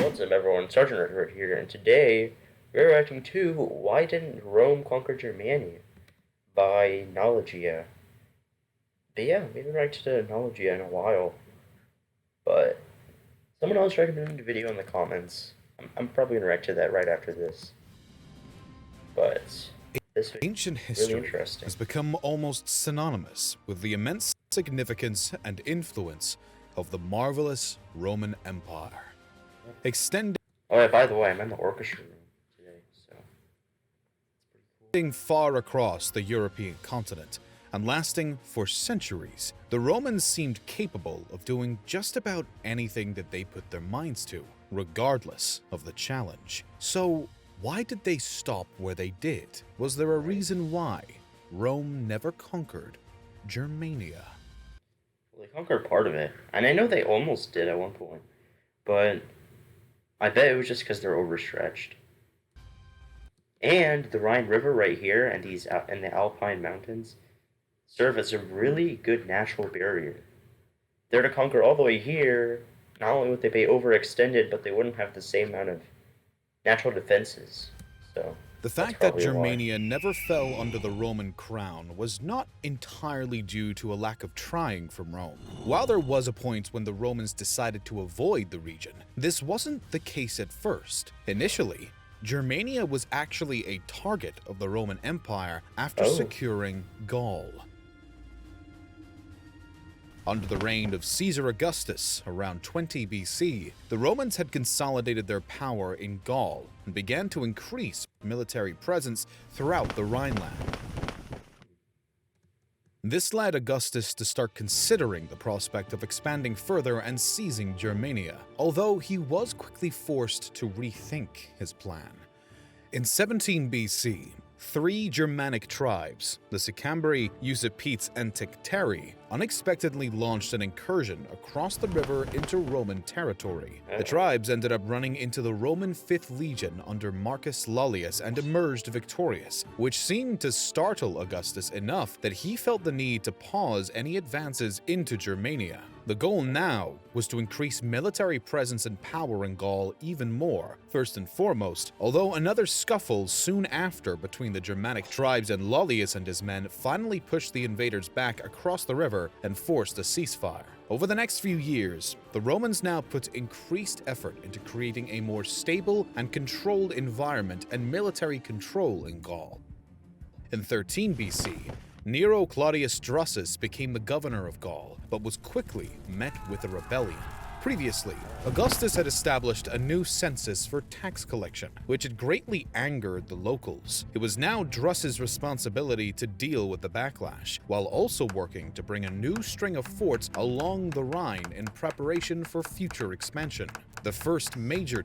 What's up everyone, Sergeant Redford here, and today we're reacting to Why Didn't Rome Conquer Germania by Knowledgia. But yeah, we haven't reacted to Knowledgia in a while, but someone else recommended a video in the comments. I'm probably going to react to that right after this, but this Ancient is really history interesting. has become almost synonymous with the immense significance and influence of the marvelous Roman Empire. Extending Oh yeah, by the way, I'm in the orchestra room today, so it's pretty cool. far across the European continent and lasting for centuries, the Romans seemed capable of doing just about anything that they put their minds to, regardless of the challenge. So, why did they stop where they did? Was there a reason why Rome never conquered Germania? Well, they conquered part of it, and I know they almost did at one point, but I bet it was just because they're overstretched. And the Rhine River right here and the Alpine mountains serve as a really good natural barrier. They're to conquer all the way here, not only would they be overextended, but they wouldn't have the same amount of natural defenses. So The fact that Germania never fell under the Roman crown was not entirely due to a lack of trying from Rome. While there was a point when the Romans decided to avoid the region, this wasn't the case at first. Initially, Germania was actually a target of the Roman Empire after securing Gaul. Under the reign of Caesar Augustus around 20 BC, the Romans had consolidated their power in Gaul and began to increase military presence throughout the Rhineland. This led Augustus to start considering the prospect of expanding further and seizing Germania, although he was quickly forced to rethink his plan. In 17 BC, three Germanic tribes, the Sicambri, Usipetes, and Tencteri, unexpectedly launched an incursion across the river into Roman territory. The tribes ended up running into the Roman 5th Legion under Marcus Lullius and emerged victorious, which seemed to startle Augustus enough that he felt the need to pause any advances into Germania. The goal now was to increase military presence and power in Gaul even more. First and foremost, although another scuffle soon after between the Germanic tribes and Lullius and his men finally pushed the invaders back across the river and forced a ceasefire. Over the next few years, the Romans now put increased effort into creating a more stable and controlled environment and military control in Gaul. In 13 BC, Nero Claudius Drusus became the governor of Gaul, but was quickly met with a rebellion. Previously, Augustus had established a new census for tax collection, which had greatly angered the locals. It was now Drusus' responsibility to deal with the backlash, while also working to bring a new string of forts along the Rhine in preparation for future expansion. The first major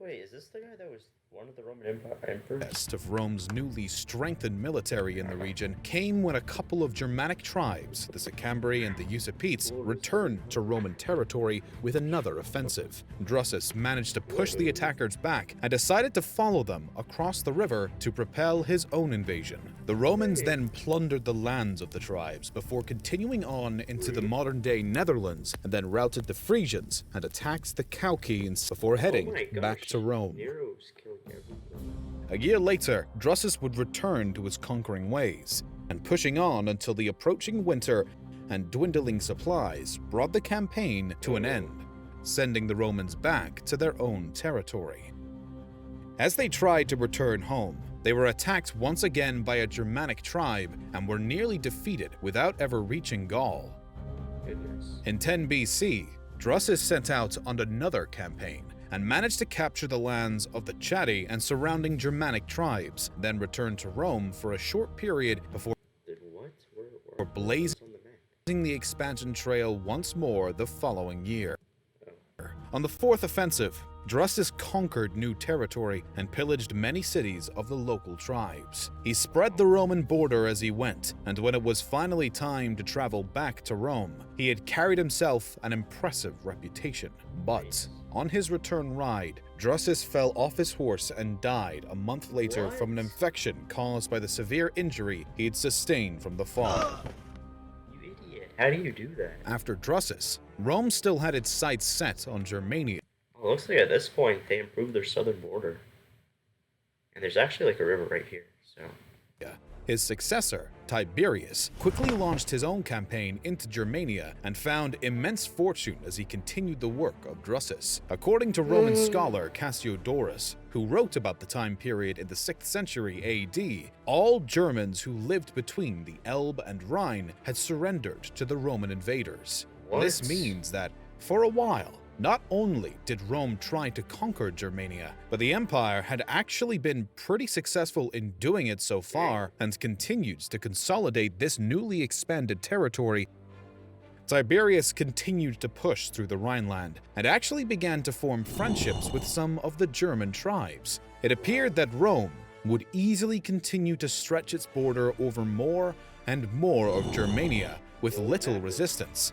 Wait, is this the guy that was one of the Roman emperors? test of Rome's newly strengthened military in the region came when a couple of Germanic tribes, the Sicambri and the Usipetes, returned to Roman territory with another offensive. Drusus managed to push the attackers back and decided to follow them across the river to propel his own invasion. The Romans then plundered the lands of the tribes before continuing on into the modern-day Netherlands, and then routed the Frisians and attacked the Caucaes before heading back to Rome. Nero's killed everyone. A year later, Drusus would return to his conquering ways, and pushing on until the approaching winter and dwindling supplies brought the campaign to an end, sending the Romans back to their own territory. As they tried to return home, they were attacked once again by a Germanic tribe and were nearly defeated without ever reaching Gaul. Goodness. In 10 BC, Drusus set out on another campaign and managed to capture the lands of the Chatti and surrounding Germanic tribes, then returned to Rome for a short period before blazing the expansion trail once more the following year. On the fourth offensive, Drusus conquered new territory and pillaged many cities of the local tribes. He spread the Roman border as he went, and when it was finally time to travel back to Rome, he had carried himself an impressive reputation. But on his return ride, Drusus fell off his horse and died a month later from an infection caused by the severe injury he had sustained from the fall. You idiot. How do you do that? After Drusus, Rome still had its sights set on Germania. Oh, it looks like at this point they improved their southern border. And there's actually like a river right here, so. His successor, Tiberius, quickly launched his own campaign into Germania and found immense fortune as he continued the work of Drusus. According to Roman scholar Cassiodorus, who wrote about the time period in the 6th century AD, all Germans who lived between the Elbe and Rhine had surrendered to the Roman invaders. What? This means that, for a while, not only did Rome try to conquer Germania, but the empire had actually been pretty successful in doing it so far and continues to consolidate this newly expanded territory. Tiberius continued to push through the Rhineland and actually began to form friendships with some of the German tribes. It appeared that Rome would easily continue to stretch its border over more and more of Germania with little resistance.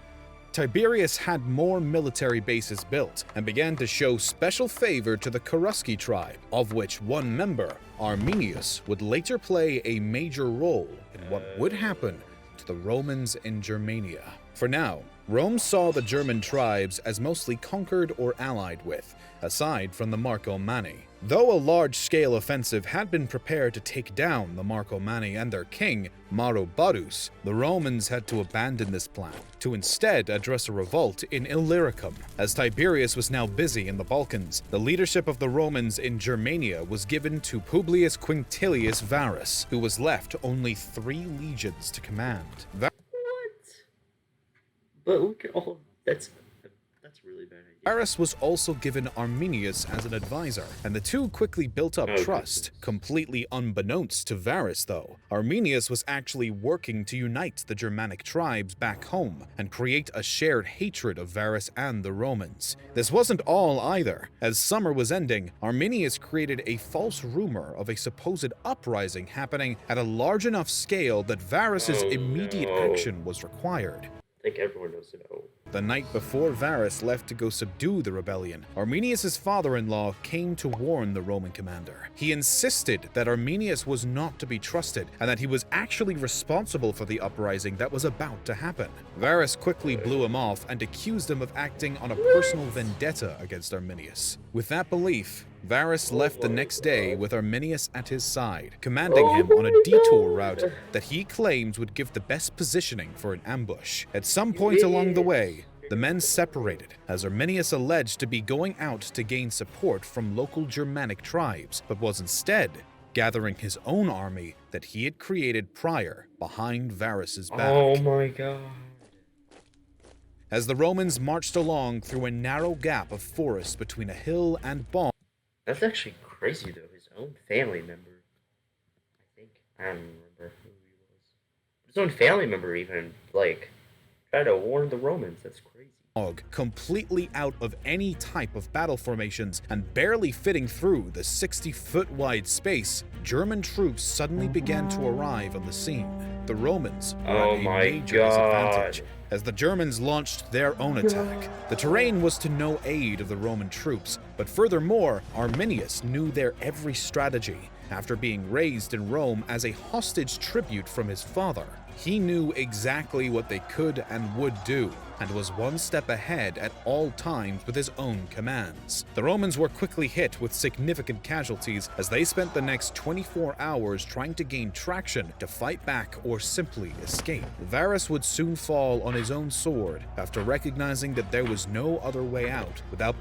Tiberius had more military bases built and began to show special favor to the Cherusci tribe, of which one member, Arminius, would later play a major role in what would happen to the Romans in Germania. For now, Rome saw the German tribes as mostly conquered or allied with, aside from the Marcomanni. Though a large-scale offensive had been prepared to take down the Marcomanni and their king, Maroboduus, the Romans had to abandon this plan to instead address a revolt in Illyricum. As Tiberius was now busy in the Balkans, the leadership of the Romans in Germania was given to Publius Quinctilius Varus, who was left only 3 legions to command. What? But look at all that's a really bad idea. Varus was also given Arminius as an advisor, and the two quickly built up trust. Completely unbeknownst to Varus, though, Arminius was actually working to unite the Germanic tribes back home and create a shared hatred of Varus and the Romans. This wasn't all either. As summer was ending, Arminius created a false rumor of a supposed uprising happening at a large enough scale that Varus's immediate action was required. I think everyone knows about. The night before Varus left to go subdue the rebellion, Arminius' father-in-law came to warn the Roman commander. He insisted that Arminius was not to be trusted and that he was actually responsible for the uprising that was about to happen. Varus quickly blew him off and accused him of acting on a personal vendetta against Arminius. With that belief, Varus left the next day with Arminius at his side, commanding him on a detour route that he claims would give the best positioning for an ambush. At some point along the way, the men separated, as Arminius alleged to be going out to gain support from local Germanic tribes, but was instead gathering his own army that he had created prior behind Varus's back. Oh my god. As the Romans marched along through a narrow gap of forest between a hill and bog. That's actually crazy though, his own family member. I don't remember who he was. His own family member even, like, tried to warn the Romans. That's crazy. Completely out of any type of battle formations and barely fitting through the 60-foot wide space, German troops suddenly began to arrive on the scene. The Romans were at a major disadvantage as the Germans launched their own attack. The terrain was to no aid of the Roman troops, but furthermore, Arminius knew their every strategy. After being raised in Rome as a hostage tribute from his father, he knew exactly what they could and would do, and was one step ahead at all times with his own commands. The Romans were quickly hit with significant casualties as they spent the next 24 hours trying to gain traction to fight back or simply escape. Varus would soon fall on his own sword after recognizing that there was no other way out without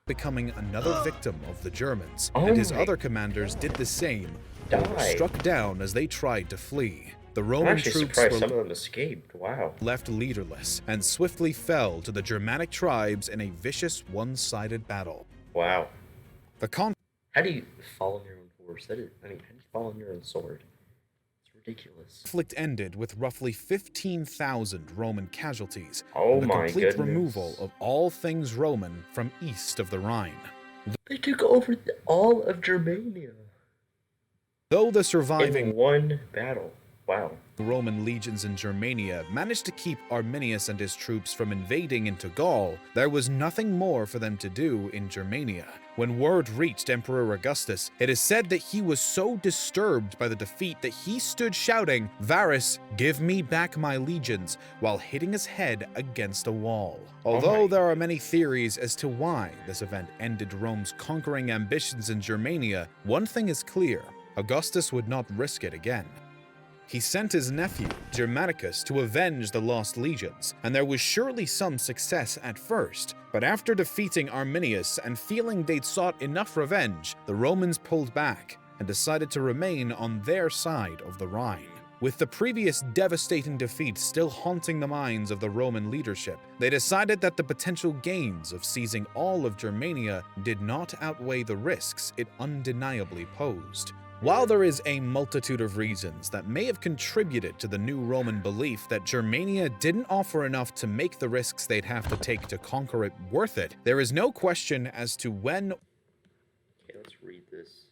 becoming another victim of the Germans, and his other commanders did the same, or were struck down as they tried to flee. The Roman troops were some of them escaped. Wow. left leaderless and swiftly fell to the Germanic tribes in a vicious one-sided battle. Wow. The How do you fall on your own horse? How do you fall on your own sword? It's ridiculous. conflict ended with roughly 15,000 Roman casualties, Oh and the my complete goodness. removal of all things Roman from east of the Rhine. They took over all of Germania Though the surviving in one battle. Wow. Roman legions in Germania managed to keep Arminius and his troops from invading into Gaul, there was nothing more for them to do in Germania. When word reached Emperor Augustus, it is said that he was so disturbed by the defeat that he stood shouting, "Varus, give me back my legions," while hitting his head against a wall. Although there are many theories as to why this event ended Rome's conquering ambitions in Germania, one thing is clear: Augustus would not risk it again. He sent his nephew, Germanicus, to avenge the lost legions, and there was surely some success at first. But after defeating Arminius and feeling they'd sought enough revenge, the Romans pulled back and decided to remain on their side of the Rhine. With the previous devastating defeat still haunting the minds of the Roman leadership, they decided that the potential gains of seizing all of Germania did not outweigh the risks it undeniably posed. While there is a multitude of reasons that may have contributed to the new Roman belief that Germania didn't offer enough to make the risks they'd have to take to conquer it worth it, there is no question as to when let's read this.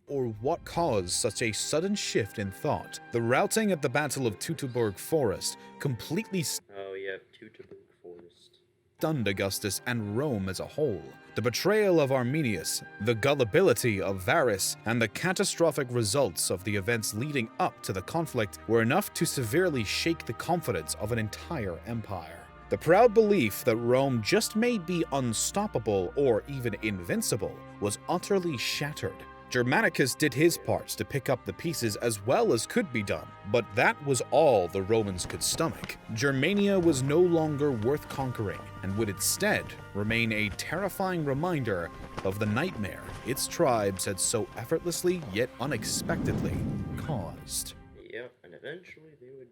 Or what caused such a sudden shift in thought. The routing at the Battle of Teutoburg Forest completely Teutoburg Forest stunned Augustus and Rome as a whole. The betrayal of Arminius, the gullibility of Varus, and the catastrophic results of the events leading up to the conflict were enough to severely shake the confidence of an entire empire. The proud belief that Rome just may be unstoppable or even invincible was utterly shattered. Germanicus did his parts to pick up the pieces as well as could be done, but that was all the Romans could stomach. Germania was no longer worth conquering and would instead remain a terrifying reminder of the nightmare its tribes had so effortlessly yet unexpectedly caused. Yep, and eventually they would,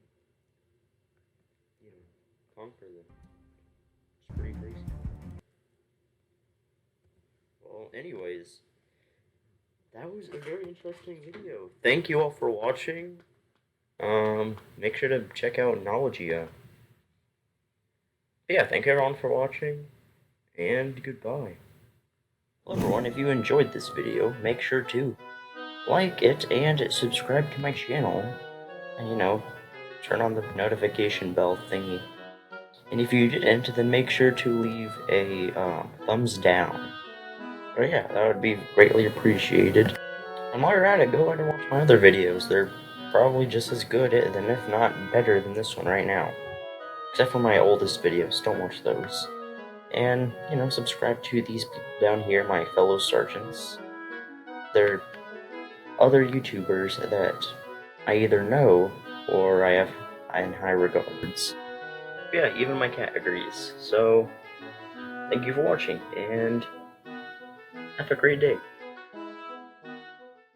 conquer them. It's pretty crazy. Well, anyways, that was a very interesting video. Thank you all for watching. Make sure to check out Knowledgia. Yeah, thank everyone for watching, and goodbye. Well, everyone, if you enjoyed this video, make sure to like it and subscribe to my channel, and turn on the notification bell thingy. And if you didn't, then make sure to leave a thumbs down. But yeah, that would be greatly appreciated. And while you're at it, go ahead and watch my other videos. They're probably just as good, and if not better than this one right now. Except for my oldest videos, don't watch those. And, subscribe to these people down here, my fellow sergeants. They're other YouTubers that I either know or I have in high regards. Yeah, even my cat agrees. So, thank you for watching, and have a great day.